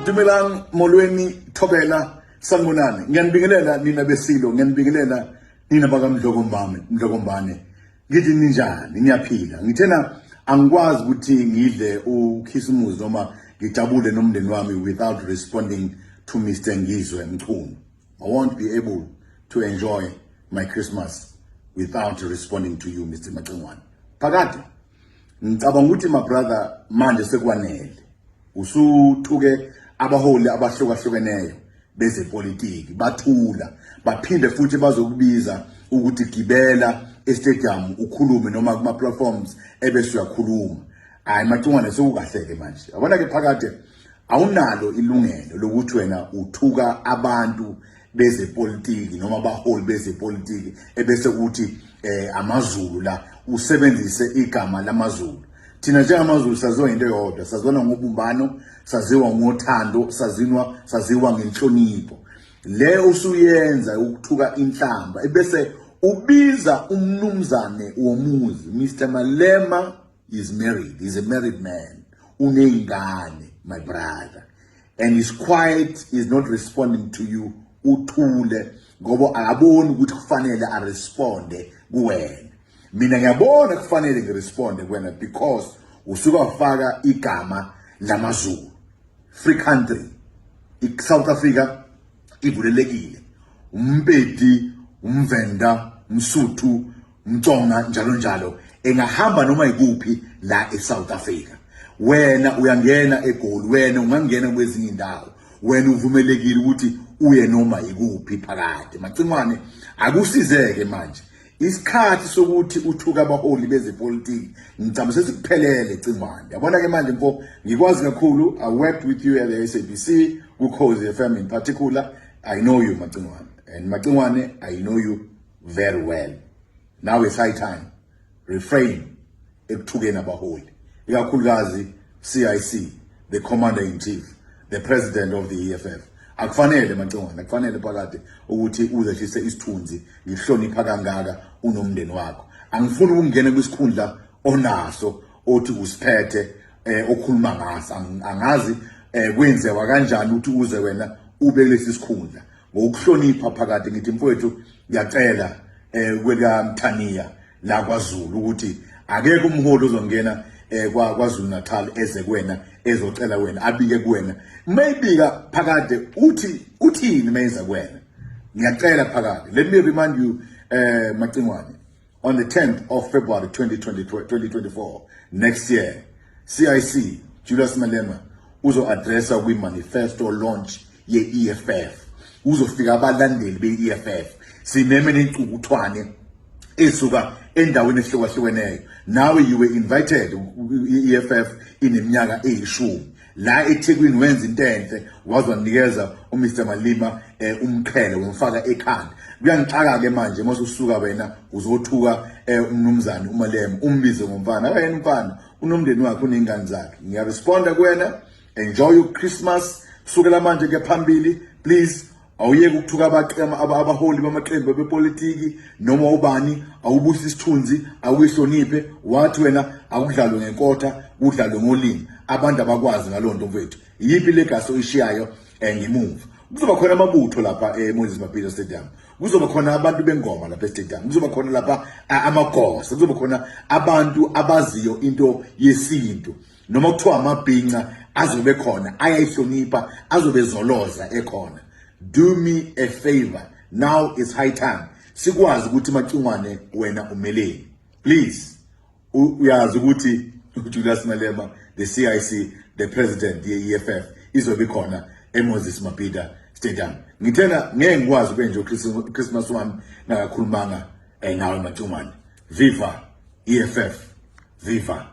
Dumelang molweni thobela sanibonani ngiyanibingelela nina besilo ngiyanibingelela nina bakamdlokombane ngithi ninjani niyaphila ngithena angikwazi ukuthi ngidle ukhisimuzi noma ngijabule nomndeni wami without responding to Mr. Ngizwe Mchunu. I won't be able to enjoy my Christmas without responding to you, Mr. Mchunu. Phakathi ngicabanga ukuthi my brother manje sekwanele usuthuke abaholi abahlukahlukeneyo bezepolitiki bathula baphinde futhi bazokubiza ukuthi gibela estadium ukhulume noma kuma platforms ebese uyakhuluma. Hayi Machungwane sekukahleke manje. Yabona ke phakade awunalo ilungelo lokuthi wena uthuka abantu bezepolitiki noma abaholi bezepolitiki ebese kuthi amaZulu la usebenzise igama lamaZulu. Thina njengamazulu saziwa into eyodwa, sazibona ngobumbano, saziwa ngothando, saziwa ngenhlonipho. Le usuyenza ukuthuka inhlamba ebese ubiza umnumzane womuzi. Mr. Malema is married, he's a married man. Unengane, my brother. And he's quiet, he's not responding to you. Uthule ngoba akaboni ukuthi kufanele a responde kuwena. Mina ngiyabona kufanele ngiresponde kuwena because usuka wafaka igama lamaZulu. Free country. South Africa ivulelekile. Umpedi, umvenda, umsuthu, umtsonga njalo njalo engahamba noma ikuphi la eSouth Africa. Wena uyangena eGoli, wena ungangena kwezinye indawo. Wena uvumelekile ukuthi uye noma ikuphi phakade. Macingwane akusizeke manje. Isikhathi sokuthi uthuka abaholi bezepolitiki ngicabanga sesikuphelele Cingwane. Yabona ke manje mfo ngikwazi kakhulu. I worked with you at the SABC, woKhoziFm in particular. I know you Macingwane, and Macingwane I know you very well. Now it's high time refrain ekuthukeni abaholi, ikakhulukazi CIC, the commander in chief, the president of the EFF. Akufanele Macingwane, akufanele phakade ukuthi uzehlise isithunzi ngihlonipha kangaka unomndeni wakho. Angifuni ukungena kwisikhundla onaso othi usiphethe okhuluma ngaso. Angazi kwenziwa kanjani ukuthi uze wena ube lesi sikhundla. Ngokuhlonipha phakade ngithi mfowethu ngiyacela kweka Mthaniya la kwaZulu ukuthi akeke umholi ozongena kwaZulu Natal eze kuwena ezocela wena abike kuwena. Maybe phakade uthini menza kuwena. Ngiyacela phakade. Let me remind you Macingwane, on the 10th of February 2024 next year, CIC Julius Malema uzo addressa kwi manifesto launch ye EFF. Uzofika abalandeli be EFF sineme nencukuthwane esuka endaweni ehlukahlukeneyo. Now you were invited EFF ineminyaka eyishumi la eThekwini wenza into enhle wazonikeza uMr. Malema umqhele wemfaka ekhanda. Kuyangixaka ke manje mase usuka wena uzothuka umnumzane uMalema umbize ngomfana akayena umfana unomndeni wakhe unengane zakhe. Ngiyaresponda kuwena. Enjoy your Christmas. Sukela manje ke phambili please. Awuyeke ukuthuka abaholi bamaqembu bepolitiki noma ubani awubusi isithunzi awuyihloniphe wathi wena akudlalwe ngenkotha udlalwe ngolimi abantu abakwazi ngalonto mfethu. Yipi legacy oyishiyayo ngemuva. Kuzoba khona amabutho lapha eMoses Mabhida Stadium. Kuzoba khona abantu bengoma lapha estadium. Kuzoba khona lapha amagosa. Kuzoba khona abantu abaziyo into yesintu. Noma kuthiwa amabhinqa azobe khona ayayihlonipha azobe zoloza ekhona. Do me a favor. Now it's high time. Sikwazi ukuthi Macingwane wena umeleni. Please. Uyazi ukuthi Julius Malema, the CIC, the president, the EFF izobe khona eMoses Mabhida Stadium. Ngithena ngeke ngikwazi ukwenza Christmas wami nakakhulumanga nawe Macingwane. Viva EFF. Viva.